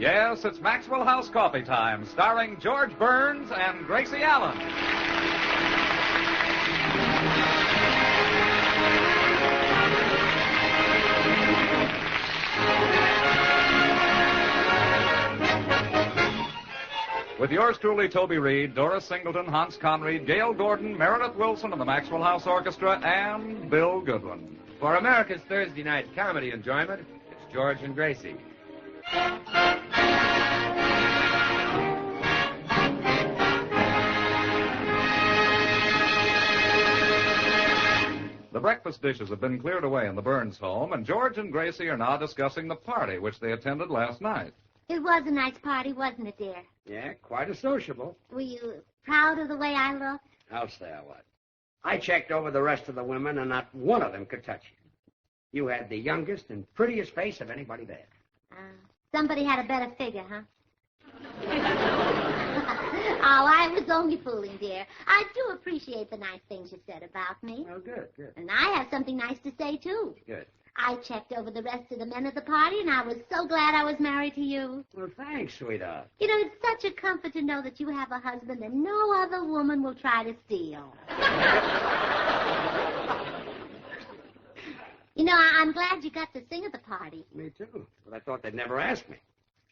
Yes, it's Maxwell House Coffee Time, starring George Burns and Gracie Allen. With yours truly, Toby Reed, Doris Singleton, Hans Conried, Gail Gordon, Meredith Wilson and the Maxwell House Orchestra, and Bill Goodwin. For America's Thursday night comedy enjoyment, it's George and Gracie. The breakfast dishes have been cleared away in the Burns home, and George and Gracie are now discussing the party which they attended last night. It was a nice party, wasn't it, dear? Yeah, quite a sociable. Were you proud of the way I looked? I'll say I was. I checked over the rest of the women, and not one of them could touch you. You had the youngest and prettiest face of anybody there. Somebody had a better figure, huh? Oh, I was only fooling, dear. I do appreciate the nice things you said about me. Oh, good, good. And I have something nice to say, too. Good. I checked over the rest of the men at the party, and I was so glad I was married to you. Well, thanks, sweetheart. You know, it's such a comfort to know that you have a husband that no other woman will try to steal. You know, I'm glad you got to sing at the party. Me too. But I thought they'd never ask me.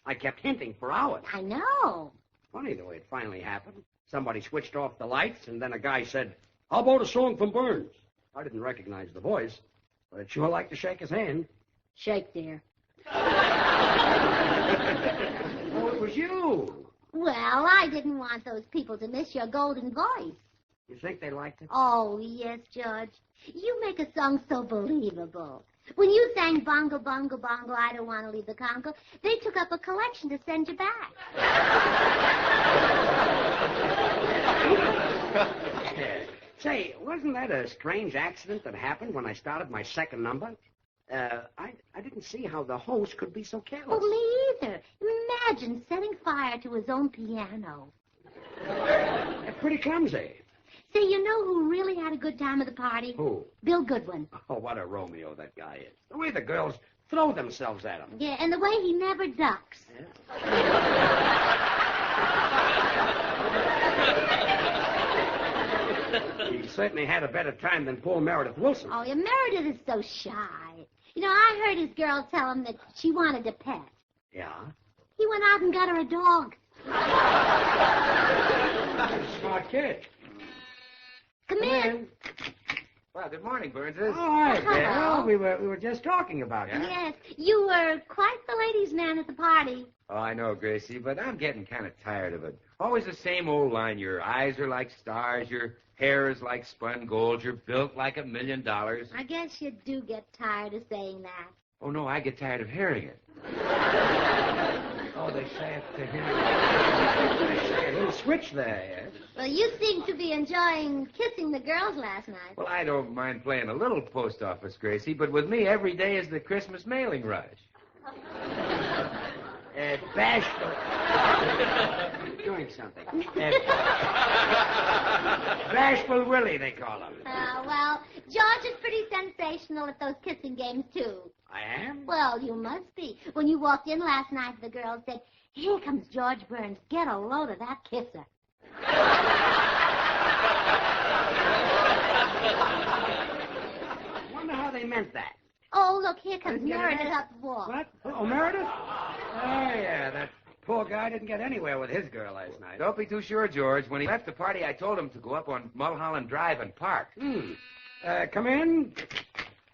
I kept hinting for hours. I know. Funny the way it finally happened. Somebody switched off the lights, and then a guy said, "How about a song from Burns?" I didn't recognize the voice, but I'd sure like to shake his hand. Shake, dear. Oh, it was you. Well, I didn't want those people to miss your golden voice. You think they liked it? Oh, yes, George. You make a song so believable. When you sang Bongo, Bongo, Bongo, I Don't Want to Leave the Congo, they took up a collection to send you back. Say, wasn't that a strange accident that happened when I started my second number? I didn't see how the host could be so careless. Oh, me either. Imagine setting fire to his own piano. That's pretty clumsy. Say, you know who really had a good time at the party? Who? Bill Goodwin. Oh, what a Romeo that guy is. The way the girls throw themselves at him. Yeah, and the way he never ducks. He certainly had a better time than poor Meredith Wilson. Oh, yeah, Meredith is so shy. You know, I heard his girl tell him that she wanted a pet. Yeah? He went out and got her a dog. Smart kid. Come in. Well, good morning, Burnses. All right, Hello. Bill. We were just talking about it. Yes, you were quite the ladies' man at the party. Oh, I know, Gracie, but I'm getting kind of tired of it. Always the same old line. Your eyes are like stars. Your hair is like spun gold. You're built like $1 million. I guess you do get tired of saying that. Oh, no, I get tired of hearing it. Oh, they say it to him. They say a little switch there, yes? Well, you seem to be enjoying kissing the girls last night. Well, I don't mind playing a little post office, Gracie, but with me, every day is the Christmas mailing rush. Bashful. Doing something. Bashful Willie, they call him. Well, George is pretty sensational at those kissing games, too. I am? Well, you must be. When you walked in last night, the girls said, "Here comes George Burns. Get a load of that kisser." I wonder how they meant that. Oh, look, here comes Didn't get Meredith it? up the wall. What? Oh, Meredith? Oh, yeah, that poor guy didn't get anywhere with his girl last night. Don't be too sure, George. When he left the party, I told him to go up on Mulholland Drive and park. Come in.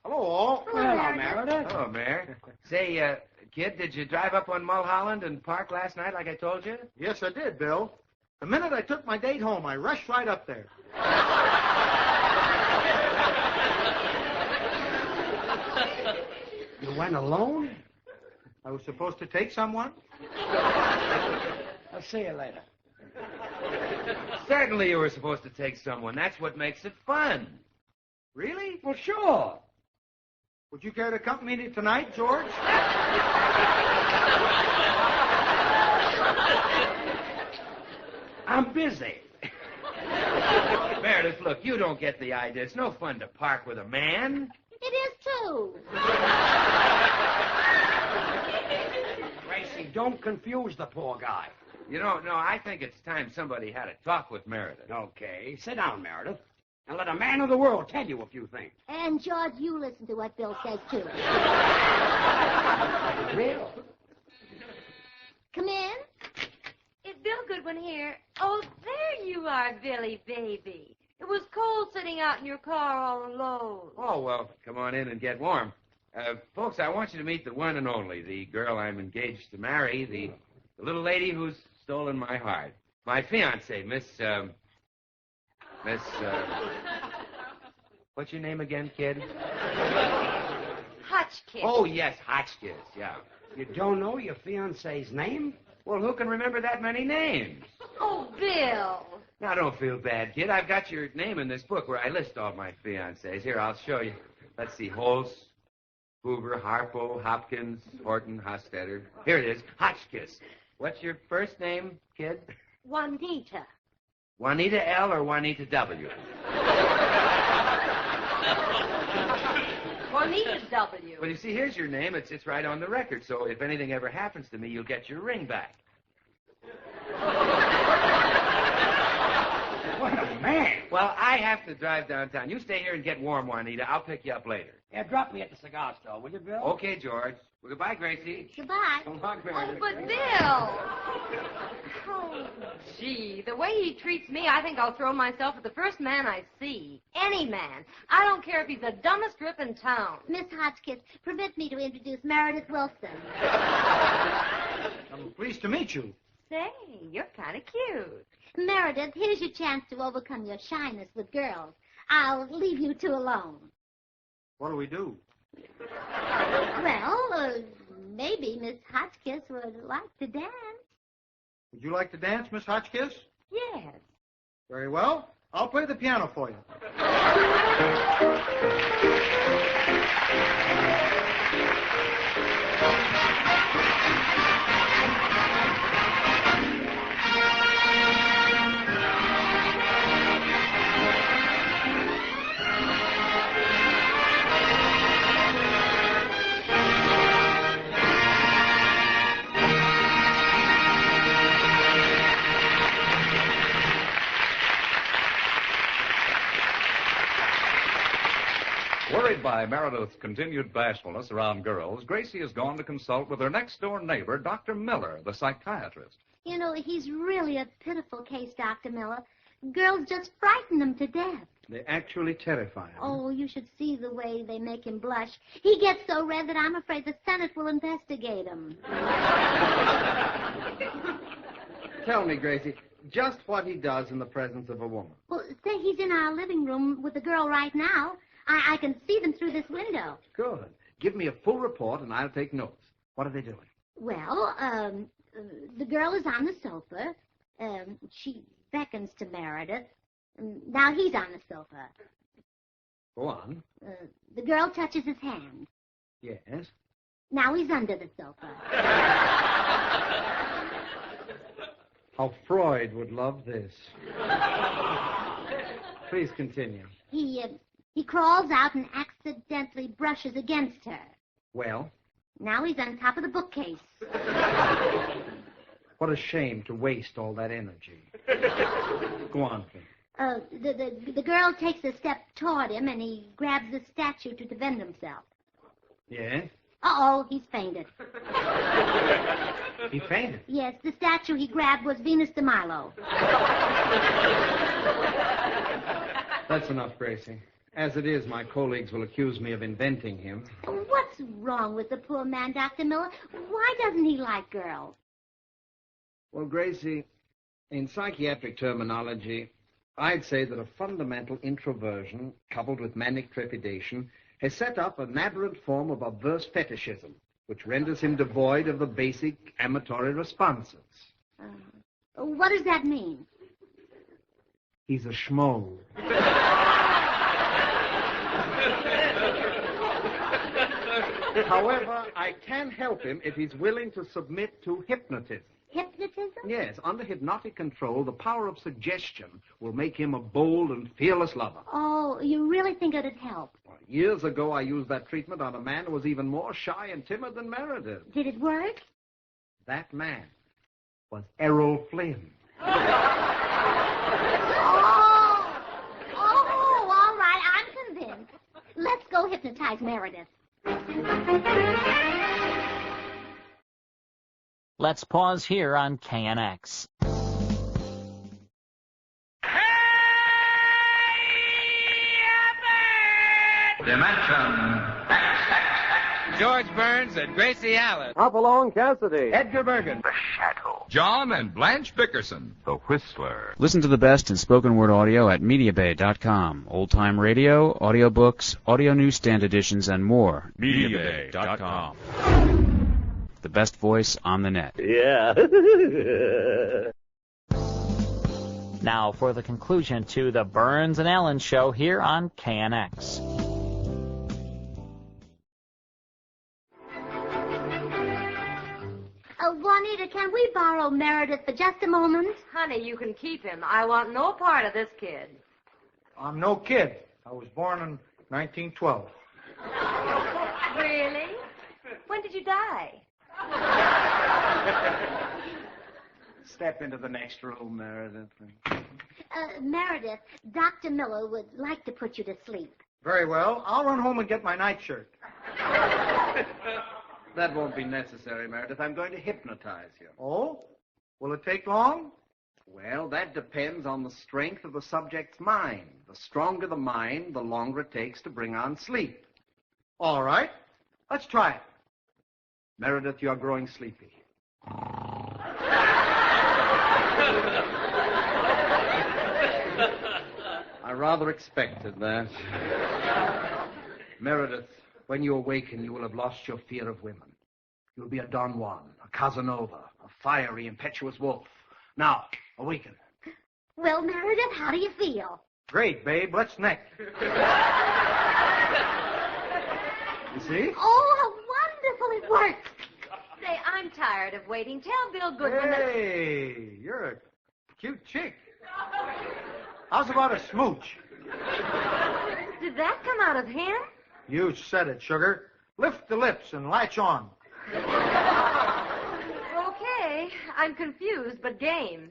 Hello. Hello, Meredith. Hello, Mayor. Say, kid, did you drive up on Mulholland and park last night like I told you? Yes, I did, Bill. The minute I took my date home, I rushed right up there. You went alone? I was supposed to take someone. I'll see you later. Certainly you were supposed to take someone. That's what makes it fun. Really? Well, sure. Would you care to accompany me tonight, George? I'm busy. Meredith, look, you don't get the idea. It's no fun to park with a man. It is, too. Gracie, Hey, don't confuse the poor guy. You know, no, I think it's time somebody had a talk with Meredith. Okay, sit down, Meredith, and let a man of the world tell you a few things. And, George, you listen to what Bill says, too. Bill? Come in. Is Bill Goodwin here? Oh, there you are, Billy, baby. It was cold sitting out in your car all alone. Oh, well, come on in and get warm. Folks, I want you to meet the one and only, the girl I'm engaged to marry, the little lady who's stolen my heart. My fiancée, Miss, what's your name again, kid? Hotchkiss. Oh, yes, Hotchkiss, yeah. You don't know your fiancé's name? Well, who can remember that many names? Oh, Bill. Now, don't feel bad, kid. I've got your name in this book where I list all my fiancés. Here, I'll show you. Let's see, Holtz, Hoover, Harpo, Hopkins, Horton, Hostetter. Here it is, Hotchkiss. What's your first name, kid? Juanita. Juanita L. or Juanita W? Juanita W. Well, you see, here's your name. It's right on the record, so if anything ever happens to me, you'll get your ring back. What a man. Well, I have to drive downtown. You stay here and get warm, Juanita. I'll pick you up later. Yeah, drop me at the cigar store, will you, Bill? Okay, George. Well, goodbye, Gracie. Goodbye. So long, Oh, Meredith. but Bill. Oh, gee, the way he treats me, I think I'll throw myself at the first man I see. Any man. I don't care if he's the dumbest rip in town. Miss Hotchkiss, permit me to introduce Meredith Wilson. I'm pleased to meet you. Say, you're kind of cute. Meredith, here's your chance to overcome your shyness with girls. I'll leave you two alone. What do we do? Well, maybe Miss Hotchkiss would like to dance. Would you like to dance, Miss Hotchkiss? Yes. Very well. I'll play the piano for you. Worried by Meredith's continued bashfulness around girls, Gracie has gone to consult with her next-door neighbor, Dr. Miller, the psychiatrist. You know, he's really a pitiful case, Dr. Miller. Girls just frighten him to death. They actually terrify him. Oh, you should see the way they make him blush. He gets so red that I'm afraid the Senate will investigate him. Tell me, Gracie, just what he does in the presence of a woman. Well, say he's in our living room with the girl right now. I can see them through this window. Good. Give me a full report, and I'll take notes. What are they doing? Well, the girl is on the sofa. She beckons to Meredith. Now he's on the sofa. Go on. The girl touches his hand. Yes. Now he's under the sofa. How Freud would love this. Please continue. He crawls out and accidentally brushes against her. Well? Now he's on top of the bookcase. What a shame to waste all that energy. Go on, please. The girl takes a step toward him, and he grabs the statue to defend himself. Yes? Uh-oh, he's fainted. He fainted? Yes, the statue he grabbed was Venus de Milo. That's enough, Gracie. As it is, my colleagues will accuse me of inventing him. What's wrong with the poor man, Dr. Miller? Why doesn't he like girls? Well, Gracie, in psychiatric terminology, I'd say that a fundamental introversion, coupled with manic trepidation, has set up an aberrant form of obverse fetishism, which renders him devoid of the basic amatory responses. What does that mean? He's a schmo. However, I can help him if he's willing to submit to hypnotism. Hypnotism? Yes, under hypnotic control, the power of suggestion will make him a bold and fearless lover. Oh, you really think it'd help? Years ago, I used that treatment on a man who was even more shy and timid than Meredith. Did it work? That man was Errol Flynn. Oh, all right, I'm convinced. Let's go hypnotize Meredith. Let's pause here on KNX. Dimension X. George Burns and Gracie Allen. Hopalong Cassidy. Edgar Bergen. The Shadow. John and Blanche Bickerson. The Whistler. Listen to the best in spoken word audio at MediaBay.com. Old-time radio, audiobooks, audio newsstand editions, and more. MediaBay.com. The best voice on the net. Yeah. Now for the conclusion to the Burns and Allen Show here on KNX. Juanita, can we borrow Meredith for just a moment? Honey, you can keep him. I want no part of this kid. I'm no kid. I was born in 1912. Really? When did you die? Step into the next room, Meredith. Meredith, Dr. Miller would like to put you to sleep. Very well. I'll run home and get my nightshirt. That won't be necessary, Meredith. I'm going to hypnotize you. Oh? Will it take long? Well, that depends on the strength of the subject's mind. The stronger the mind, the longer it takes to bring on sleep. All right. Let's try it. Meredith, you're growing sleepy. I rather expected that. Meredith, when you awaken, you will have lost your fear of women. You'll be a Don Juan, a Casanova, a fiery, impetuous wolf. Now, awaken. Well, Meredith, how do you feel? Great, babe. Let's neck. You see? Oh, how wonderful it works. Say, I'm tired of waiting. Tell Bill Goodwin that... Hey, you're a cute chick. How's about a smooch? Did that come out of him? You said it, sugar. Lift the lips and latch on. Okay. I'm confused, but game.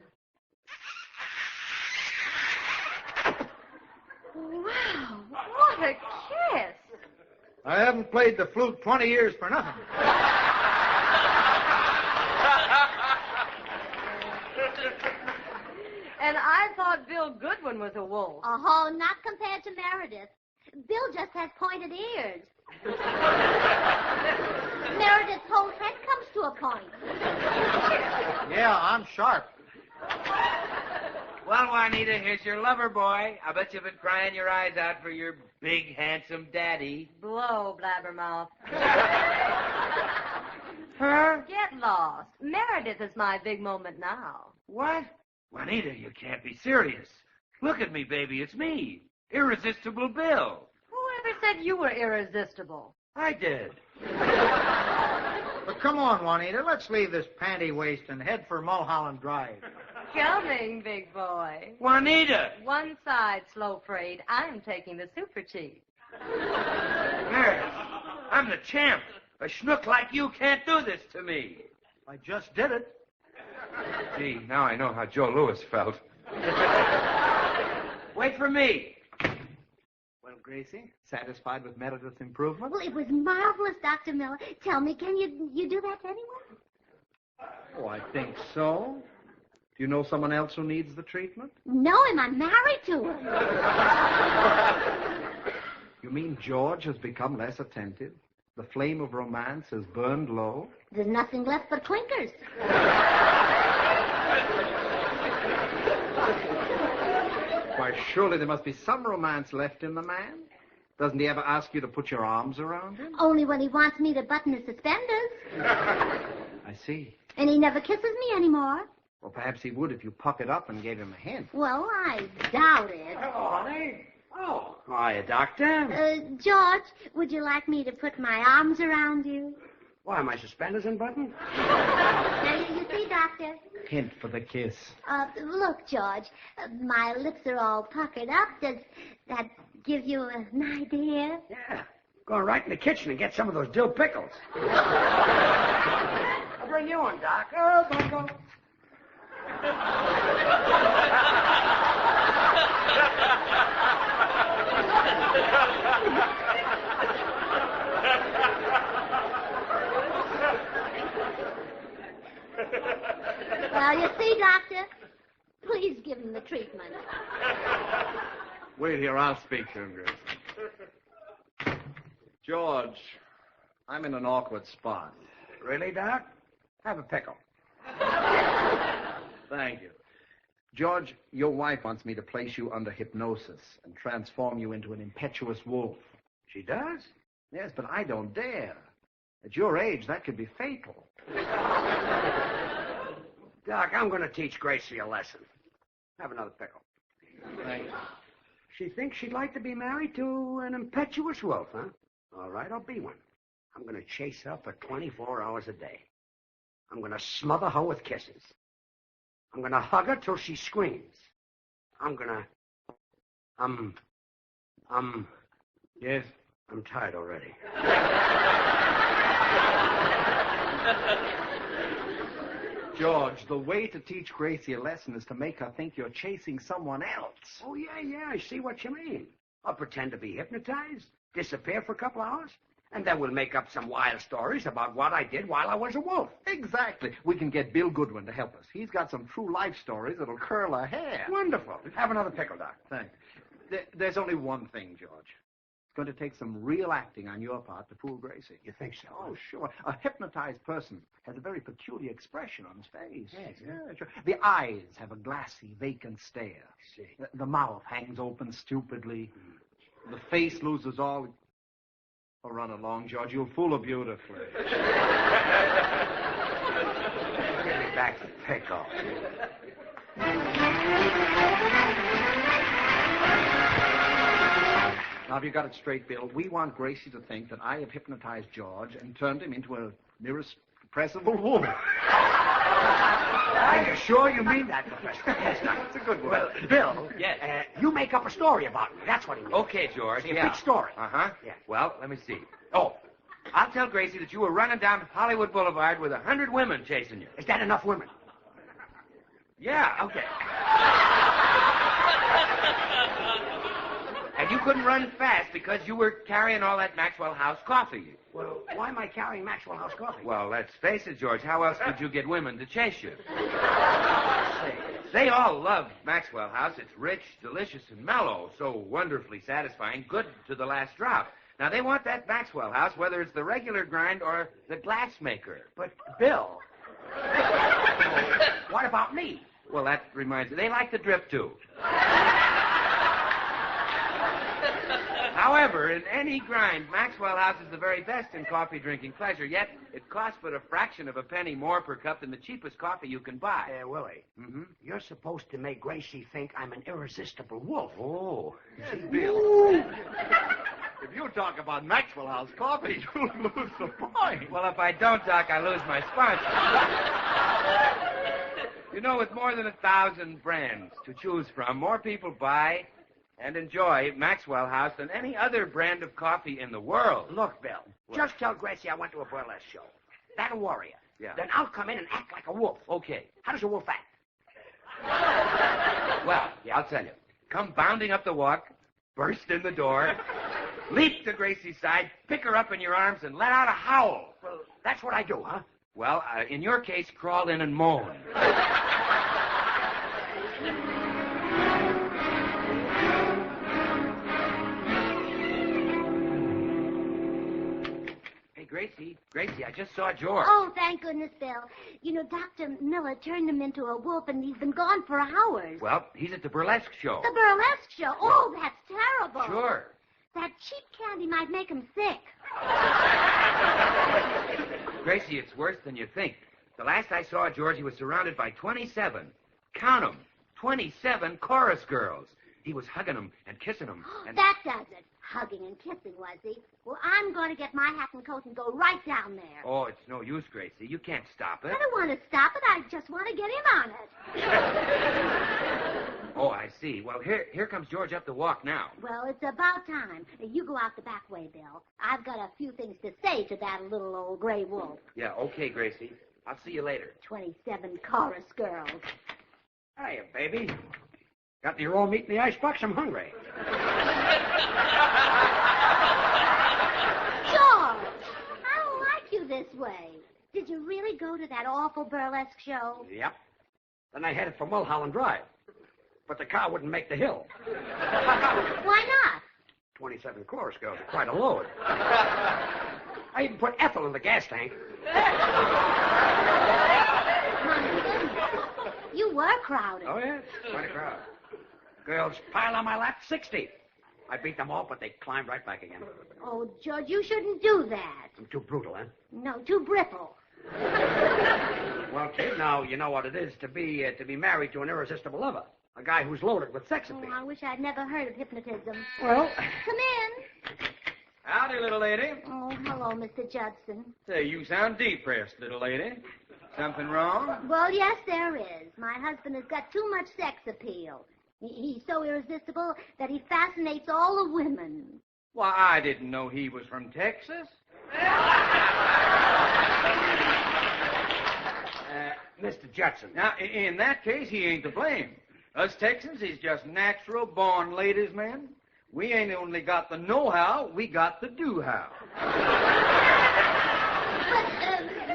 Wow, what a kiss. I haven't played the flute 20 years for nothing. And I thought Bill Goodwin was a wolf. Oh, not compared to Meredith. Bill just has pointed ears. Meredith's whole head comes to a point. Yeah, I'm sharp. Well, Juanita, here's your lover boy. I bet you've been crying your eyes out for your big, handsome daddy. Blow, blabbermouth. Huh? Get lost. Meredith is my big moment now. What? Juanita, you can't be serious. Look at me, baby. It's me. Irresistible Bill. Whoever said you were irresistible? I did. But come on, Juanita, let's leave this panty waist and head for Mulholland Drive. Coming, big boy. Juanita! One side, slow freight. I'm taking the super cheap. Yes, I'm the champ. A schnook like you can't do this to me. I just did it. Gee, now I know how Joe Louis felt. Wait for me. Well, Gracie, satisfied with Meredith's improvement? Well, it was marvelous, Dr. Miller. Tell me, can you do that to anyone? Oh, I think so. Do you know someone else who needs the treatment? No, him. I'm married to him. You mean George has become less attentive? The flame of romance has burned low? There's nothing left but clinkers. Why, surely there must be some romance left in the man. Doesn't he ever ask you to put your arms around him? Only when he wants me to button his suspenders. I see. And he never kisses me anymore. Well, perhaps he would if you puckered up and gave him a hint. Well, I doubt it. Hello, honey. Oh, hiya, Doctor. George, would you like me to put my arms around you? Why, my suspenders unbuttoned? Now, you see, Doctor? Hint for the kiss. Look, George, my lips are all puckered up. Does that give you an idea? Yeah. Go right in the kitchen and get some of those dill pickles. bring you in, Doc. Oh, Bungo. Well, you see, Doctor, please give him the treatment. Wait here, I'll speak to him, Gracie. George, I'm in an awkward spot. Really, Doc? Have a pickle. Thank you. George, your wife wants me to place you under hypnosis and transform you into an impetuous wolf. She does? Yes, but I don't dare. At your age, that could be fatal. Doc, I'm going to teach Gracie a lesson. Have another pickle. Thank you. She thinks she'd like to be married to an impetuous wolf, huh? All right, I'll be one. I'm going to chase her for 24 hours a day. I'm going to smother her with kisses. I'm going to hug her till she screams. I'm going to... Yes? I'm tired already. George, the way to teach Gracie a lesson is to make her think you're chasing someone else. Oh, yeah, I see what you mean. I'll pretend to be hypnotized, disappear for a couple hours, and then we'll make up some wild stories about what I did while I was a wolf. Exactly. We can get Bill Goodwin to help us. He's got some true life stories that'll curl her hair. Wonderful. Have another pickle, Doc. Thanks. There's only one thing, George. It's going to take some real acting on your part to fool Gracie. You think so? Oh, sure. A hypnotized person has a very peculiar expression on his face. Yes, Yeah, sure. The eyes have a glassy, vacant stare. See. The mouth hangs open stupidly. The face loses all... Oh, run along, George. You'll fool her beautifully. Give me back the pickle. Now, have you got it straight, Bill? We want Gracie to think that I have hypnotized George and turned him into a irrepressible wolf. Are you sure you mean that, Professor? Yes, it's a good one. Well, Bill, Yes. You make up a story about me. That's what he means. Okay, George. See, a big story. Uh-huh. Yeah. Well, let me see. Oh, I'll tell Gracie that you were running down Hollywood Boulevard with 100 women chasing you. Is that enough women? Yeah. Okay. And you couldn't run fast because you were carrying all that Maxwell House coffee. Well, why am I carrying Maxwell House coffee? Well, let's face it, George. How else could you get women to chase you? They all love Maxwell House. It's rich, delicious, and mellow. So wonderfully satisfying. Good to the last drop. Now, they want that Maxwell House, whether it's the regular grind or the glass maker. But, Bill, what about me? Well, that reminds me. They like the drip, too. However, in any grind, Maxwell House is the very best in coffee drinking pleasure, yet it costs but a fraction of a penny more per cup than the cheapest coffee you can buy. Willie, you're supposed to make Gracie think I'm an irresistible wolf. Oh. Bill. If you talk about Maxwell House coffee, you'll lose the point. Well, if I don't, Doc, I lose my sponsor. You know, with more than 1,000 brands to choose from, more people buy and enjoy Maxwell House than any other brand of coffee in the world. Look, Bill, just tell Gracie I went to a burlesque show. That'll worry her. Yeah. Then I'll come in and act like a wolf. Okay. How does a wolf act? Well, I'll tell you. Come bounding up the walk, burst in the door, leap to Gracie's side, pick her up in your arms, and let out a howl. Well, that's what I do, huh? Well, in your case, crawl in and moan. Gracie, I just saw George. Oh, thank goodness, Bill. You know, Dr. Miller turned him into a wolf, and he's been gone for hours. Well, he's at the burlesque show. The burlesque show? Oh, that's terrible. Sure. That cheap candy might make him sick. Gracie, it's worse than you think. The last I saw George, he was surrounded by 27. Count 'em. 27 chorus girls. He was hugging them and kissing them. And... That does it. Hugging and kissing, was he? Well, I'm going to get my hat and coat and go right down there. Oh, it's no use, Gracie. You can't stop it. I don't want to stop it. I just want to get in on it. Oh, I see. Well, here comes George up the walk now. Well, it's about time. You go out the back way, Bill. I've got a few things to say to that little old gray wolf. Yeah, okay, Gracie. I'll see you later. 27 chorus girls. Hiya, baby. Got any raw meat in the icebox? I'm hungry. George, I don't like you this way. Did you really go to that awful burlesque show? Yep. Then I headed for Mulholland Drive. But the car wouldn't make the hill. Why not? 27 chorus girls are quite a load. I even put Ethel in the gas tank. My goodness. You were crowded. Oh, yes. Quite a crowd. Girls piled on my lap, 60. I beat them all, but they climbed right back again. Oh, George, you shouldn't do that. I'm too brutal, huh? No, too brittle. Well, kid, now you know what it is to be married to an irresistible lover. A guy who's loaded with sex appeal. Oh, I wish I'd never heard of hypnotism. Well... Come in. Howdy, little lady. Oh, hello, Mr. Judson. Say, you sound depressed, little lady. Something wrong? Well, yes, there is. My husband has got too much sex appeal. He's so irresistible that he fascinates all the women. Why, I didn't know he was from Texas. Mr. Judson. Now, in that case, he ain't to blame. Us Texans is just natural-born ladies' men. We ain't only got the know-how, we got the do-how. But,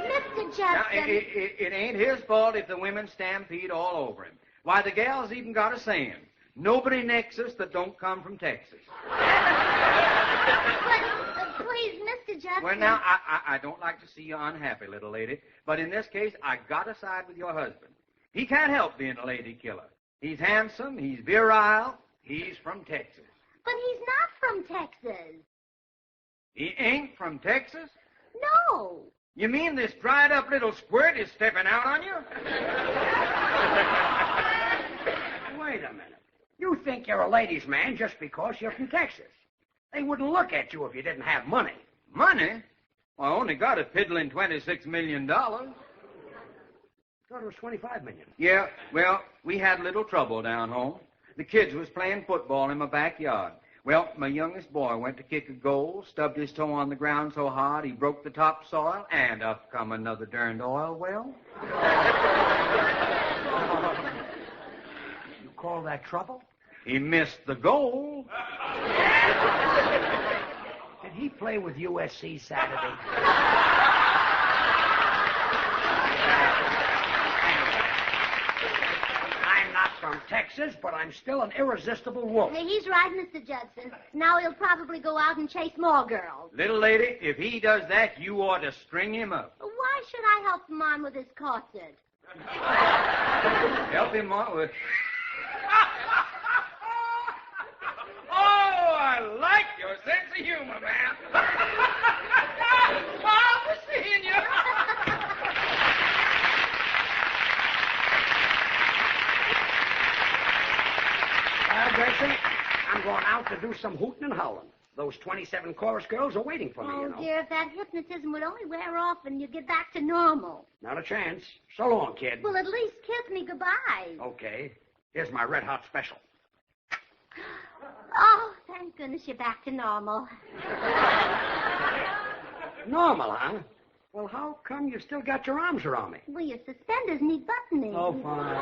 Mr. Judson... Now, it ain't his fault if the women stampede all over him. Why, the gals even got a saying, nobody necks us that don't come from Texas. But, please, Mr. Judson... Well, now, I don't like to see you unhappy, little lady, but in this case, I gotta side with your husband. He can't help being a lady killer. He's handsome, he's virile, he's from Texas. But he's not from Texas. He ain't from Texas? No. You mean this dried-up little squirt is stepping out on you? Wait a minute. You think you're a ladies' man just because you're from Texas. They wouldn't look at you if you didn't have money. Money? Well, I only got a piddling $26 million. I thought it was $25 million. Yeah, well, we had a little trouble down home. The kids was playing football in my backyard. Well, my youngest boy went to kick a goal, stubbed his toe on the ground so hard he broke the topsoil, and up come another darned oil well. You call that trouble? He missed the goal. Did he play with USC Saturday? From Texas, but I'm still an irresistible wolf. Hey, he's right, Mr. Judson. Now he'll probably go out and chase more girls. Little lady, if he does that, you ought to string him up. Why should I help him on with his corset? Help him on with... Oh, I like your sense of humor, man. I'll be seeing you. Gracie, I'm going out to do some hooting and howling. Those 27 chorus girls are waiting for me, Oh, you know. dear, if that hypnotism would only wear off and you get back to normal. Not a chance. So long, kid. Well, at least kiss me goodbye. Okay. Here's my red hot special. Oh, thank goodness you're back to normal. Normal, huh? Well, how come you still got your arms around me? Well, your suspenders need buttoning. Oh, fine.